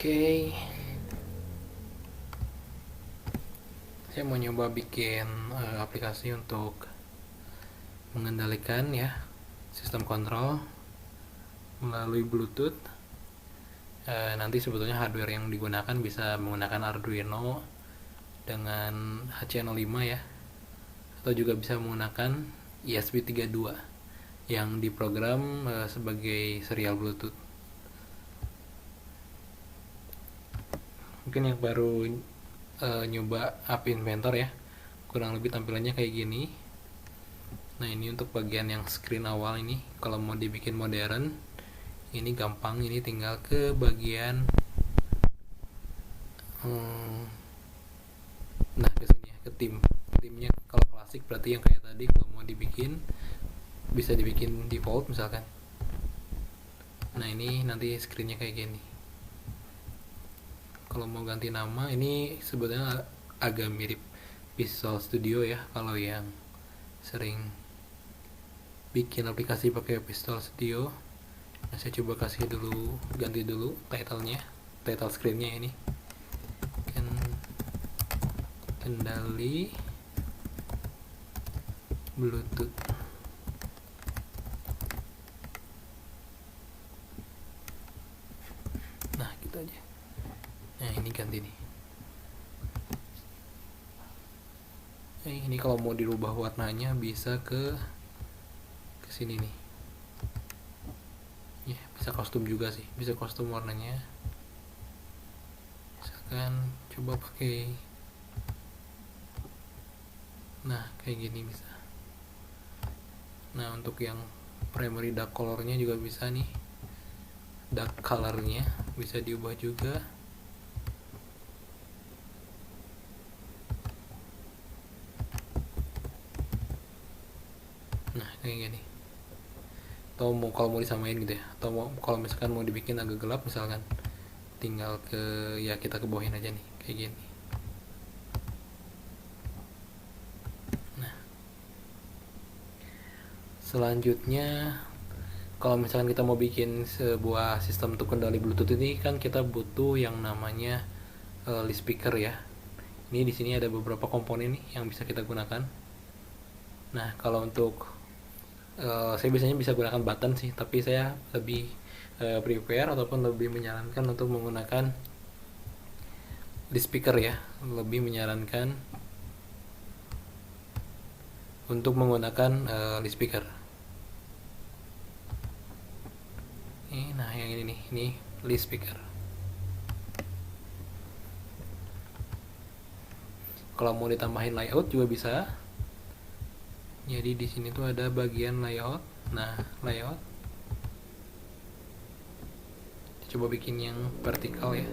Oke, saya mau nyoba bikin aplikasi untuk mengendalikan ya sistem kontrol melalui Bluetooth. Nanti sebetulnya hardware yang digunakan bisa menggunakan Arduino dengan HC05 ya, atau juga bisa menggunakan ESP32 yang diprogram sebagai serial Bluetooth. Mungkin yang baru nyoba App Inventor ya, kurang lebih tampilannya kayak gini. Nah, ini untuk bagian yang screen awal ini. Kalau mau dibikin modern, ini gampang. Ini tinggal ke bagian nah ke sini ya, ke timnya. Kalau klasik berarti yang kayak tadi. Kalau mau dibikin, bisa dibikin default misalkan. Nah, ini nanti screennya kayak gini. Kalau mau ganti nama, ini sebetulnya agak mirip Visual Studio ya, kalau yang sering bikin aplikasi pakai Visual Studio. Nah, saya coba kasih dulu, ganti dulu title screennya ini. Kendali Bluetooth. Nah, gitu aja. Nah, ini ganti nih. Ini kalau mau dirubah warnanya bisa ke sini nih. Ya, bisa kostum juga sih, bisa kostum warnanya. Misalkan coba pakai, nah kayak gini bisa. Nah, untuk yang primary dark colornya juga bisa nih, dark colornya bisa diubah juga. Nah, kayak gini. Atau kalau mau disamain gitu ya, atau kalau misalkan mau dibikin agak gelap misalkan, tinggal kita ke bawahin aja nih kayak gini. Nah, selanjutnya kalau misalkan kita mau bikin sebuah sistem untuk kendali Bluetooth ini, kan kita butuh yang namanya list speaker ya. Ini di sini ada beberapa komponen nih yang bisa kita gunakan. Nah, kalau untuk saya biasanya bisa gunakan button sih, tapi saya lebih prepare ataupun lebih menyarankan untuk menggunakan list speaker ya. Lebih menyarankan untuk menggunakan list speaker. Nah, yang ini nih, ini list speaker. Kalau mau ditambahin layout juga bisa. Jadi di sini tuh ada bagian layout. Nah, layout. Coba bikin yang vertikal ya.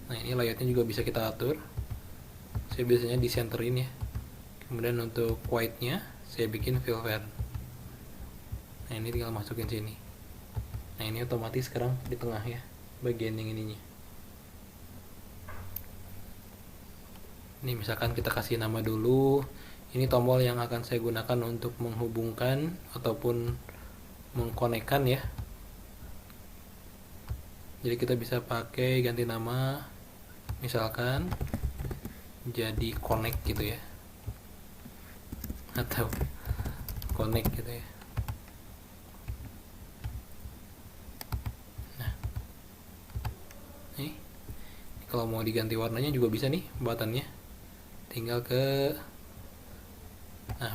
Nah, ini layoutnya juga bisa kita atur. Saya biasanya di centerin ya. Kemudian untuk white-nya saya bikin velvet. Nah, ini tinggal masukin sini. Nah, ini otomatis sekarang di tengah ya, bagian yang ininya. Ini misalkan kita kasih nama dulu. Ini tombol yang akan saya gunakan untuk menghubungkan ataupun mengkonekkan ya. Jadi kita bisa pakai ganti nama, misalkan jadi connect gitu ya, atau connect gitu ya. Nah, nih kalau mau diganti warnanya juga bisa nih buttonnya, tinggal ke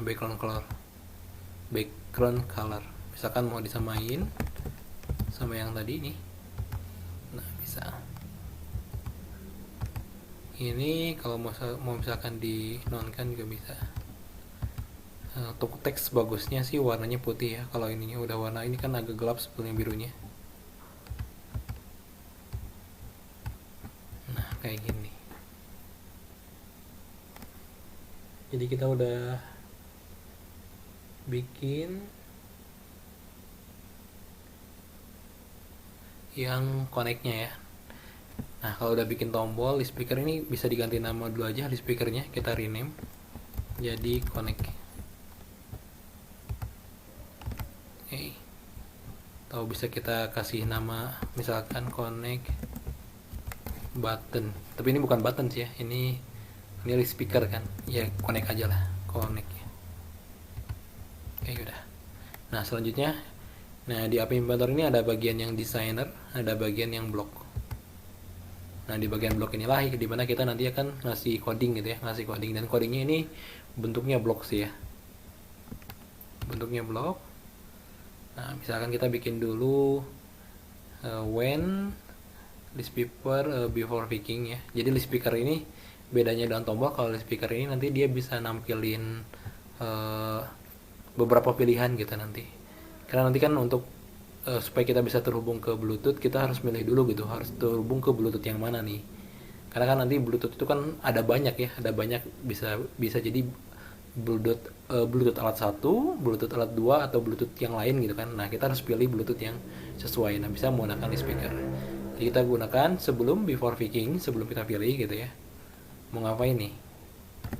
background color. Misalkan mau disamain sama yang tadi nih. Nah, bisa. Ini kalau mau misalkan di nonkan juga bisa. Untuk teks bagusnya sih warnanya putih ya. Kalau ininya udah warna ini kan agak gelap sebetulnya birunya. Nah, kayak gini. Jadi kita udah bikin yang connect-nya ya. Nah, kalau udah bikin tombol list speaker ini bisa diganti nama dulu aja list speakernya, kita rename jadi connect. Oke. atau bisa kita kasih nama misalkan connect button, tapi ini bukan button sih ya, ini list speaker kan ya, connect aja lah, connect ya. Oke udah. Nah selanjutnya, nah di app inventor ini ada bagian yang designer, ada bagian yang block. Nah di bagian blok inilah dimana kita nanti akan ngasih coding gitu ya, ngasih coding, dan codingnya ini bentuknya blok sih ya, bentuknya blok. Nah misalkan kita bikin dulu when list speaker before picking ya. Jadi list speaker ini bedanya dengan tombol, kalau list speaker ini nanti dia bisa nampilin beberapa pilihan gitu nanti. Karena nanti kan untuk supaya kita bisa terhubung ke Bluetooth, kita harus milih dulu gitu, harus terhubung ke Bluetooth yang mana nih. Karena kan nanti Bluetooth itu kan ada banyak ya, ada banyak, bisa bisa jadi Bluetooth alat 1, Bluetooth alat 2, atau Bluetooth yang lain gitu kan. Nah, kita harus pilih Bluetooth yang sesuai. Nah, bisa menggunakan di speaker. Jadi kita gunakan sebelum before picking, sebelum kita pilih gitu ya. Mau ngapain nih?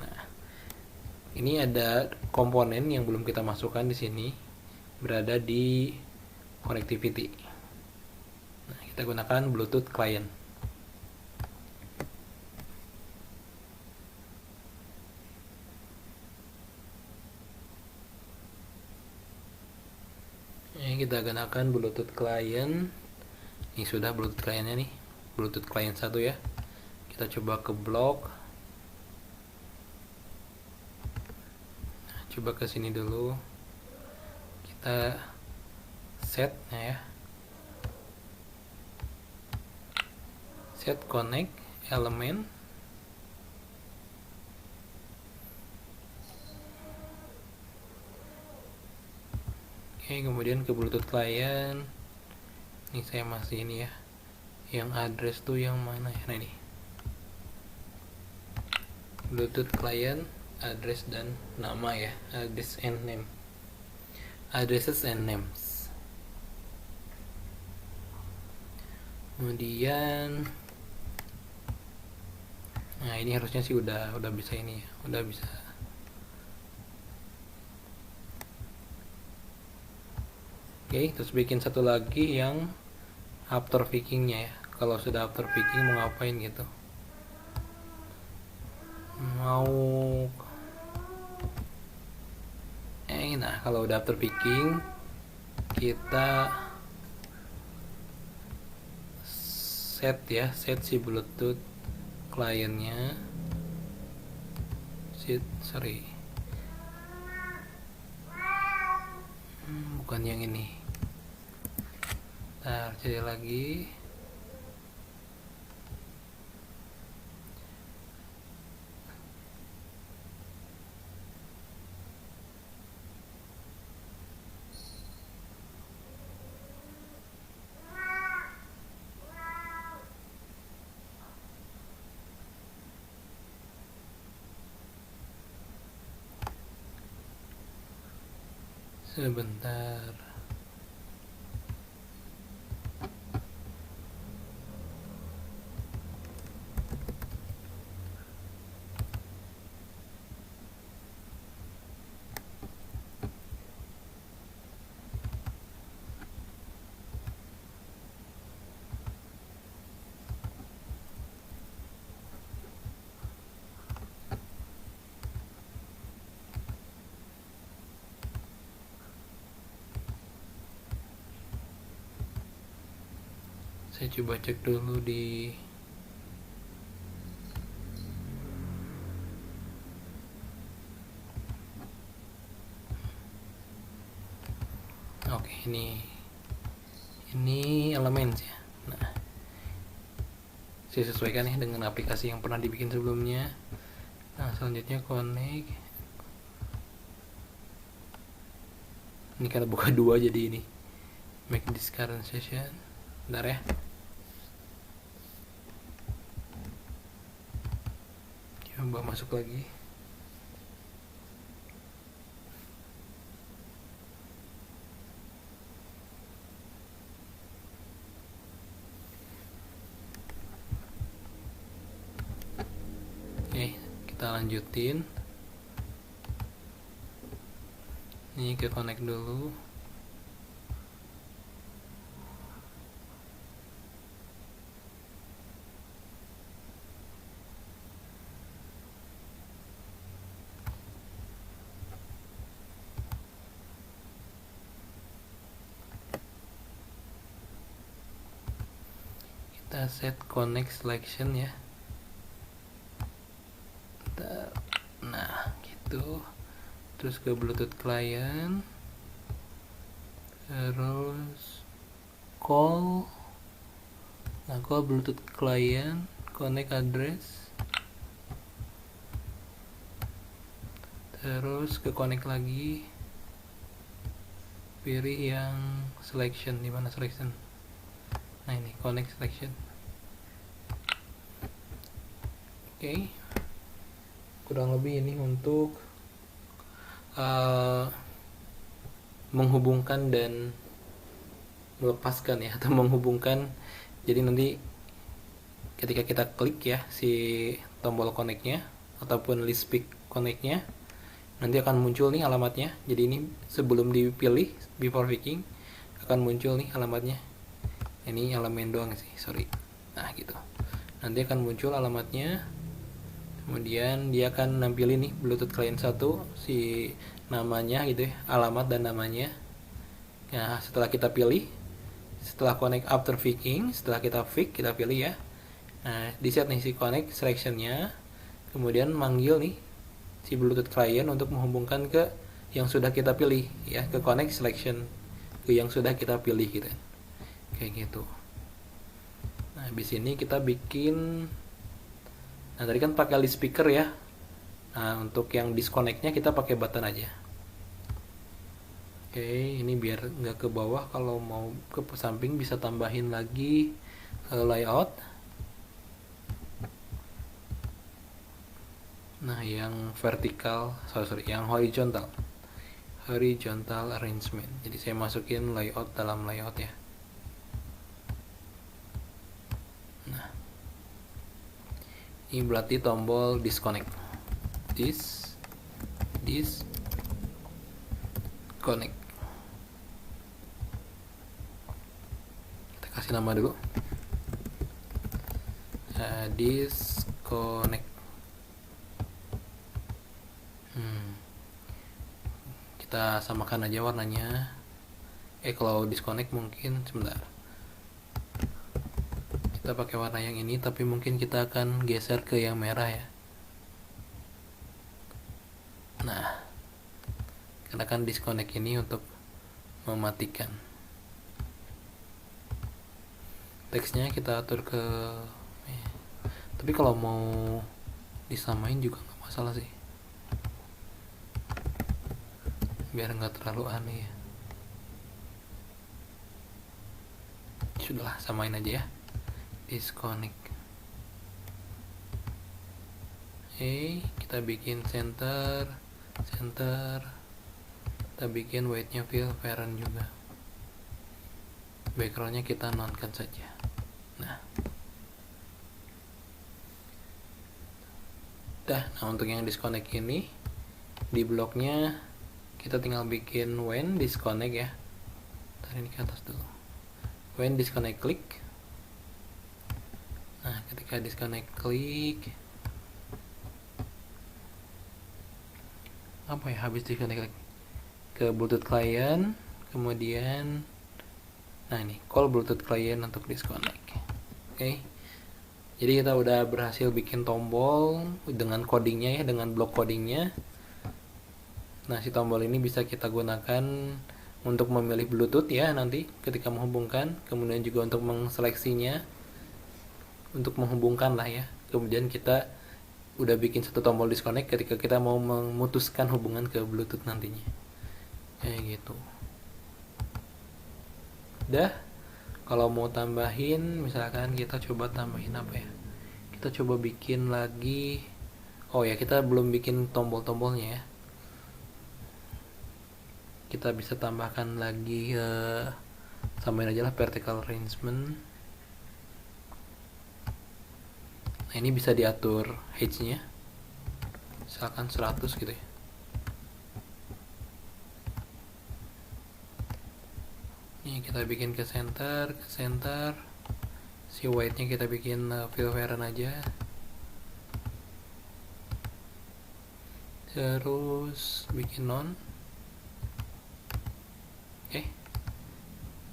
Nah, ini ada komponen yang belum kita masukkan di sini, berada di connectivity. Nah, kita gunakan Bluetooth client. Ini kita gunakan Bluetooth client. Ini sudah Bluetooth clientnya nih, Bluetooth client 1 ya. Kita coba ke blok. Nah, coba ke sini dulu. Kita set ya. Set connect element. Oke, kemudian ke Bluetooth client. Ini saya masih ini ya. Yang address tuh yang mana ya? Nah ini. Bluetooth client, address dan nama ya. Address and name. Addresses and names. Kemudian nah ini harusnya sih udah bisa ini ya. Udah bisa. Oke, terus bikin satu lagi yang after pickingnya ya. Kalau sudah after picking mau ngapain gitu, mau nah kalau udah after picking kita set ya, set si Bluetooth clientnya, bukan yang ini. Nah, cari lagi. Sebentar. Saya coba cek dulu di oke, ini elemen ya. Nah, saya sesuaikan ya dengan aplikasi yang pernah dibikin sebelumnya. Nah, selanjutnya connect. Ini karena buka dua jadi ini make this current session. Bentar ya. Coba masuk lagi. Oke, kita lanjutin. Ini ke connect dulu. Kita set connect selection ya. Nah gitu, terus ke Bluetooth client, terus call Bluetooth client, connect address, terus ke connect lagi, pilih yang selection. Di mana selection? Nah ini connect selection. Oke. Kurang lebih ini untuk menghubungkan dan melepaskan ya, atau menghubungkan. Jadi nanti ketika kita klik ya si tombol connect-nya ataupun list pick connect-nya, nanti akan muncul nih alamatnya. Jadi ini sebelum dipilih, before picking akan muncul nih alamatnya. Ini elemen doang sih, sorry. Nah gitu, nanti akan muncul alamatnya. Kemudian dia akan nampilin nih Bluetooth client 1, si namanya gitu ya, alamat dan namanya. Nah setelah kita pilih, setelah connect after picking, setelah kita pick, kita pilih ya. Nah di set nih si connect selectionnya, kemudian manggil nih si Bluetooth client untuk menghubungkan ke yang sudah kita pilih ya, ke connect selection, ke yang sudah kita pilih gitu, kayak gitu. Nah habis ini kita bikin, nah tadi kan pakai list speaker ya. Nah untuk yang disconnectnya kita pakai button aja. Oke, ini biar nggak ke bawah, kalau mau ke samping bisa tambahin lagi layout. Nah yang vertikal, sorry, yang horizontal arrangement. Jadi saya masukin layout dalam layout ya. Nah ini berarti tombol disconnect, disconnect. Kita kasih nama dulu, disconnect. Kita samakan aja warnanya. Kalau disconnect mungkin sebentar, kita pakai warna yang ini, tapi mungkin kita akan geser ke yang merah ya. Nah karena kan disconnect ini untuk mematikan. Teksnya kita atur ke, tapi kalau mau disamain juga nggak masalah sih, biar nggak terlalu aneh ya. Sudahlah, samain aja ya, disconnect. Kita bikin center, kita bikin weight-nya fill parent juga. Backgroundnya kita nonkan saja. Nah untuk yang disconnect ini, di bloknya kita tinggal bikin when disconnect ya. Tarik ini ke atas dulu, when disconnect klik. Nah ketika disconnect klik, apa ya, habis disconnect klik ke Bluetooth client, kemudian nah ini call Bluetooth client untuk disconnect. Oke. Jadi kita udah berhasil bikin tombol dengan codingnya ya, dengan blok codingnya. Nah si tombol ini bisa kita gunakan untuk memilih Bluetooth ya nanti ketika menghubungkan, kemudian juga untuk mengseleksinya, untuk menghubungkan lah ya. Kemudian kita udah bikin satu tombol disconnect ketika kita mau memutuskan hubungan ke Bluetooth nantinya, kayak gitu. Udah. Kalau mau tambahin, misalkan kita coba tambahin apa ya, kita coba bikin lagi. Oh ya, kita belum bikin tombol-tombolnya ya. Kita bisa tambahkan lagi, samain aja lah vertical arrangement. Nah ini bisa diatur height-nya, misalkan 100 gitu ya. Ini kita bikin ke center, si white-nya kita bikin fill parent aja. Terus bikin non.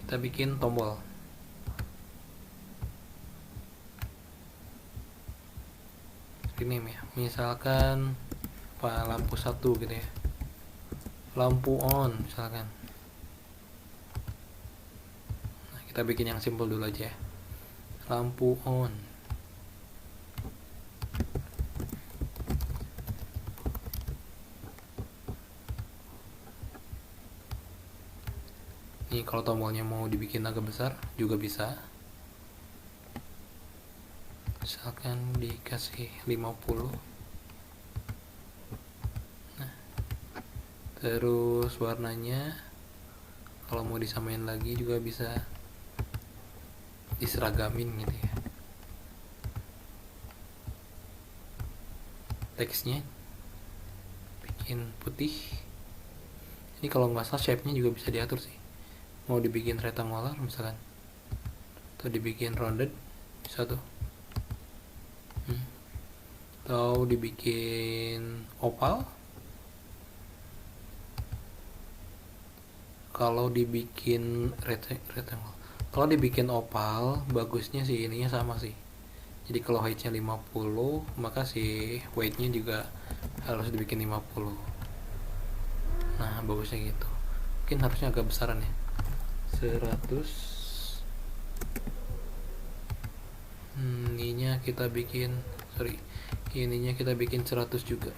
Kita bikin tombol. rename ya, misalkan lampu 1 gitu ya, lampu on misalkan. Nah, kita bikin yang simple dulu aja ya, lampu on. Ini kalau tombolnya mau dibikin agak besar juga bisa, misalkan dikasih 50. Nah, terus warnanya kalau mau disamain lagi juga bisa diseragamin gitu ya. Teksnya bikin putih. Ini kalau nggak salah shape-nya juga bisa diatur sih, mau dibikin rectangular misalkan, atau dibikin rounded bisa tuh, atau dibikin oval. Kalau dibikin rectangle, kalau dibikin oval bagusnya sih ininya sama sih, jadi kalau height-nya 50 maka si weight-nya juga harus dibikin 50. Nah, bagusnya gitu. Mungkin harusnya agak besaran ya, 100. Ininya kita bikin 100 juga.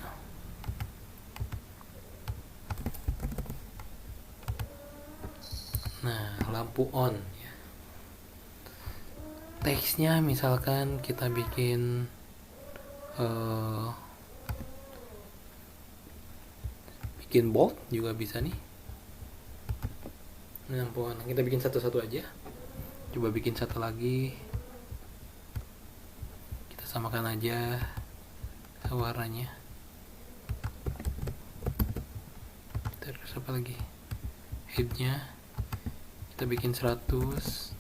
Nah, lampu on ya. Teksnya misalkan kita bikin bikin bold juga bisa nih. Nah, kita bikin satu-satu aja. Coba bikin satu lagi, kita samakan aja warnanya. Terus apa lagi, headnya kita bikin 100.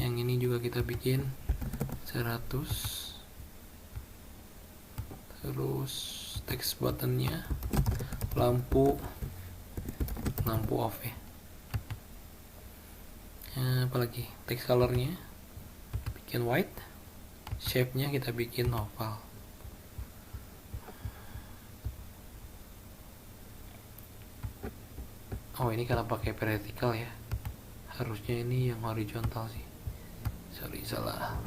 Yang ini juga kita bikin 100. Terus text buttonnya lampu off ya. Apalagi text colornya bikin white, shape-nya kita bikin oval. Oh, ini karena pakai vertical ya, harusnya ini yang horizontal sih, sorry salah.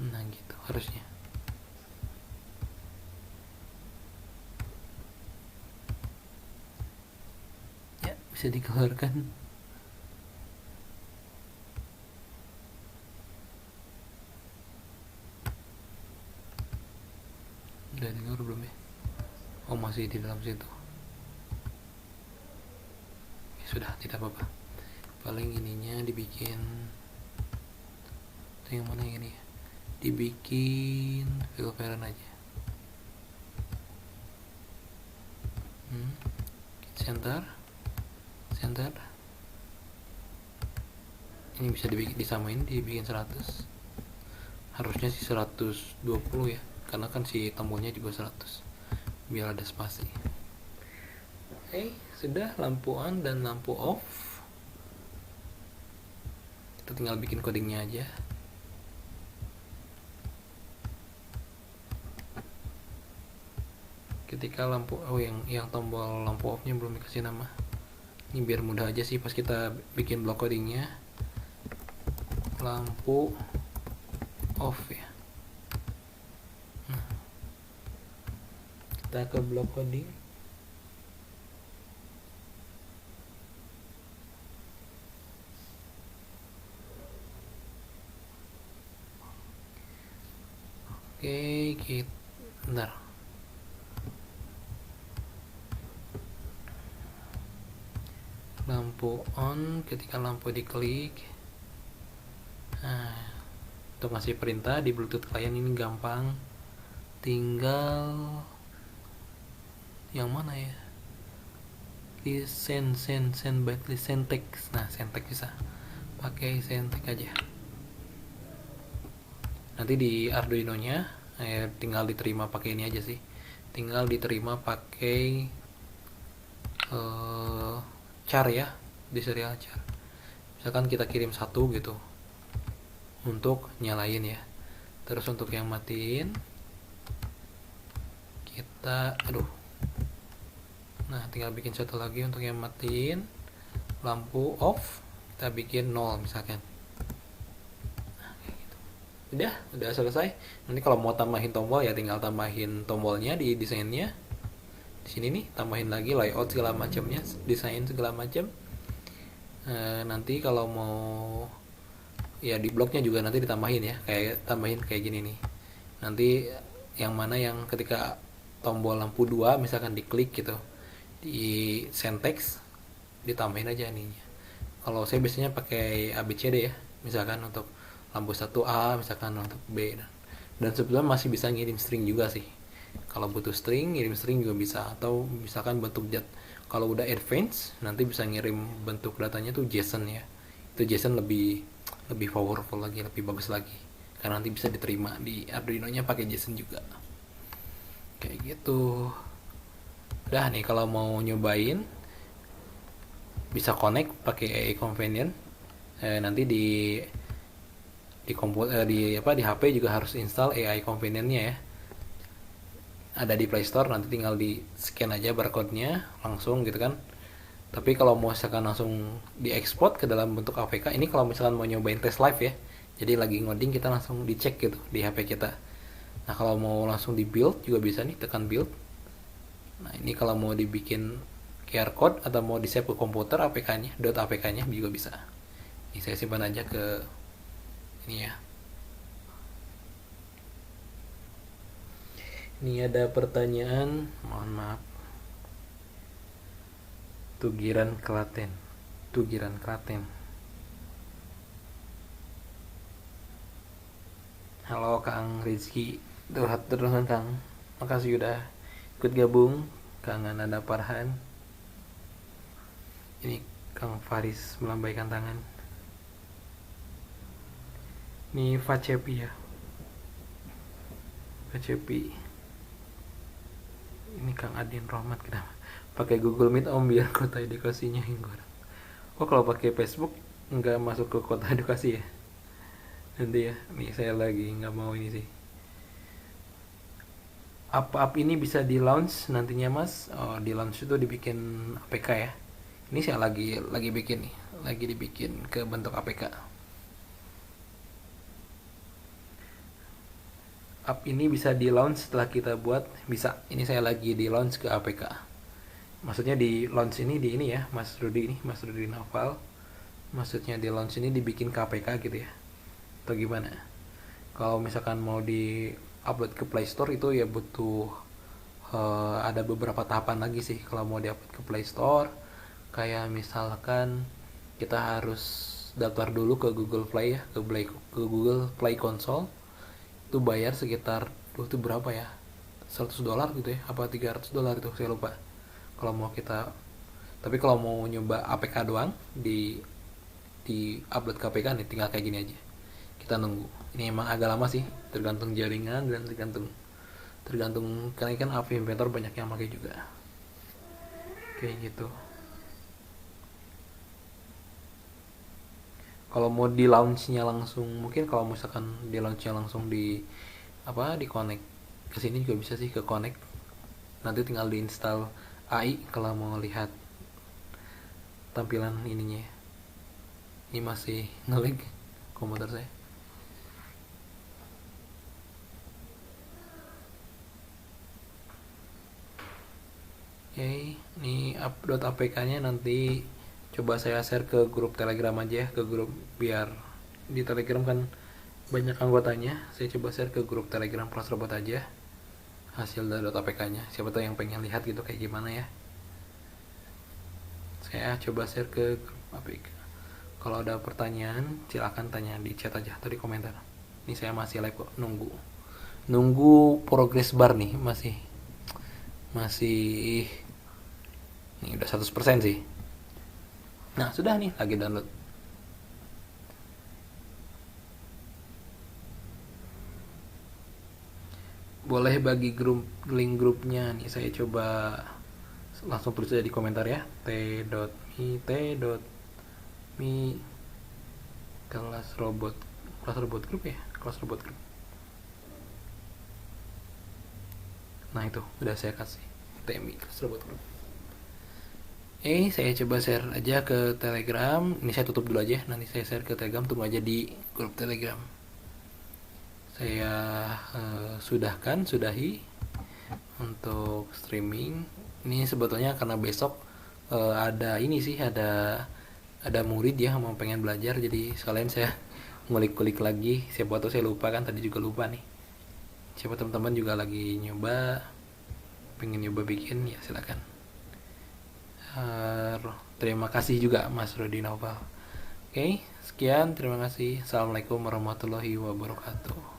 Nah gitu harusnya. Ya, bisa dikeluarkan. Udah keluar belum ya? Oh, masih di dalam situ. Ya, sudah, tidak apa-apa. Paling ininya dibikin, itu yang mana yang ini ya, dibikin filteran aja. Center. Ini bisa disamain, dibikin 100. Harusnya sih 120 ya, karena kan si tombolnya juga 100, biar ada spasi. Oke, sudah lampu on dan lampu off. Kita tinggal bikin codingnya aja. Ketika lampu yang tombol lampu off-nya belum dikasih nama. Ini biar mudah aja sih pas kita bikin blok codingnya. Lampu off ya. Kita ke blok coding. Oke, bentar. Lampu on, ketika lampu diklik. Nah, untuk ngasih perintah di Bluetooth client ini gampang. Tinggal yang mana ya? Send byte send text. Nah, send text bisa. Pakai send text aja. Nanti di Arduino-nya tinggal diterima pakai ini aja sih. Tinggal diterima pakai char ya, di serial char. Misalkan kita kirim satu gitu untuk nyalain ya. Terus untuk yang matiin kita nah tinggal bikin satu lagi untuk yang matiin, lampu off kita bikin 0 misalkan. Udah selesai. Nanti kalau mau tambahin tombol ya tinggal tambahin tombolnya di desainnya. Di sini nih tambahin lagi layout segala macamnya, desain segala macam. Nanti kalau mau ya di bloknya juga nanti ditambahin ya, tambahin kayak gini nih. Nanti yang mana yang ketika tombol lampu 2 misalkan diklik gitu di send text ditambahin aja nih. Kalau saya biasanya pakai ABCD ya, misalkan untuk lampu 1A, misalkan untuk B, dan sebetulnya masih bisa ngirim string juga sih. Kalau butuh string, ngirim string juga bisa, atau misalkan bentuk kalau udah advance nanti bisa ngirim bentuk datanya tuh JSON ya. Itu JSON lebih powerful lagi, lebih bagus lagi, karena nanti bisa diterima di Arduino-nya pakai JSON juga. Kayak gitu. Udah nih, kalau mau nyobain bisa connect pakai AI Companion. Nanti di komputer di HP juga harus install AI Companion-nya ya. Ada di Play Store, nanti tinggal di scan aja barcode-nya langsung gitu kan. Tapi kalau mau misalkan langsung diekspor ke dalam bentuk APK, ini kalau misalkan mau nyobain tes live ya. Jadi lagi ngoding kita langsung dicek gitu di HP kita. Nah, kalau mau langsung di build juga bisa nih, tekan build. Nah, ini kalau mau dibikin QR code atau mau di-save ke komputer APK-nya, .apk-nya juga bisa. Ini saya simpan aja ke ini ya. Ini ada pertanyaan, mohon maaf. Tugiran Klaten. Halo Kang Rizky. Terus Kang. Makasih udah ikut gabung. Kangen ada Parhan. Ini Kang Faris melambaikan tangan. Ini Facepi ya. Ini Kang Adin Rohmat, kenapa pakai Google Meet Om biar kota edukasinya yang kurang. Kalau pakai Facebook nggak masuk ke kota edukasi ya nanti ya. Nih saya lagi nggak mau ini sih. App ini bisa di launch nantinya Mas. Di launch itu dibikin APK ya. Ini saya lagi bikin nih, lagi dibikin ke bentuk APK. App ini bisa di launch setelah kita buat, bisa. Ini saya lagi di launch ke APK. Maksudnya di launch ini di ini ya, Mas Rudi Naval. Maksudnya di launch ini dibikin ke APK gitu ya. Atau gimana? Kalau misalkan mau di upload ke Play Store itu ya butuh ada beberapa tahapan lagi sih kalau mau di-upload ke Play Store. Kayak misalkan kita harus daftar dulu ke Google Play ya, ke Google Play Console. Itu bayar sekitar itu berapa ya, $100 gitu ya, apa $300 itu saya lupa. Kalau mau kita, tapi kalau mau nyoba APK doang di upload ke APK nih tinggal kayak gini aja, kita nunggu. Ini emang agak lama sih, tergantung jaringan dan tergantung karena kan AV Inventor banyak yang pakai juga kayak gitu. Kalau mau di launchnya langsung, mungkin kalau misalkan di launchnya langsung di connect ke sini juga bisa sih, ke connect. Nanti tinggal diinstal AI kalau mau lihat tampilan ininya. Ini masih nge-lag komputer saya. Oke, ini .apk-nya nanti coba saya share ke grup Telegram aja ya, ke grup, biar di Telegram kan banyak anggotanya. Saya coba share ke grup Telegram Plus Robot aja hasil dari .apk-nya. Siapa tahu yang pengen lihat gitu kayak gimana ya. Saya coba share ke grup APK. Kalau ada pertanyaan silakan tanya di chat aja atau di komentar. Ini saya masih live kok, nunggu progress bar nih, masih ini udah 100% sih. Nah, sudah nih lagi download. Boleh bagi link grupnya nih, saya coba langsung tulis aja di komentar ya. t.me kelas robot group ya, kelas robot group. Nah itu udah saya kasih TMI kelas robot group. Saya coba share aja ke Telegram. Ini saya tutup dulu aja, nanti saya share ke Telegram. Tunggu aja di grup Telegram. Saya sudahi untuk streaming. Ini sebetulnya karena besok ada ini sih, ada murid ya mau pengen belajar, jadi sekalian saya ngulik-kulik lagi. Siapa tahu saya lupa kan, tadi juga lupa nih. Siapa teman-teman juga lagi pengen nyoba bikin, ya silakan. Terima kasih juga Mas Rudi Noval. Oke, sekian, terima kasih. Assalamualaikum warahmatullahi wabarakatuh.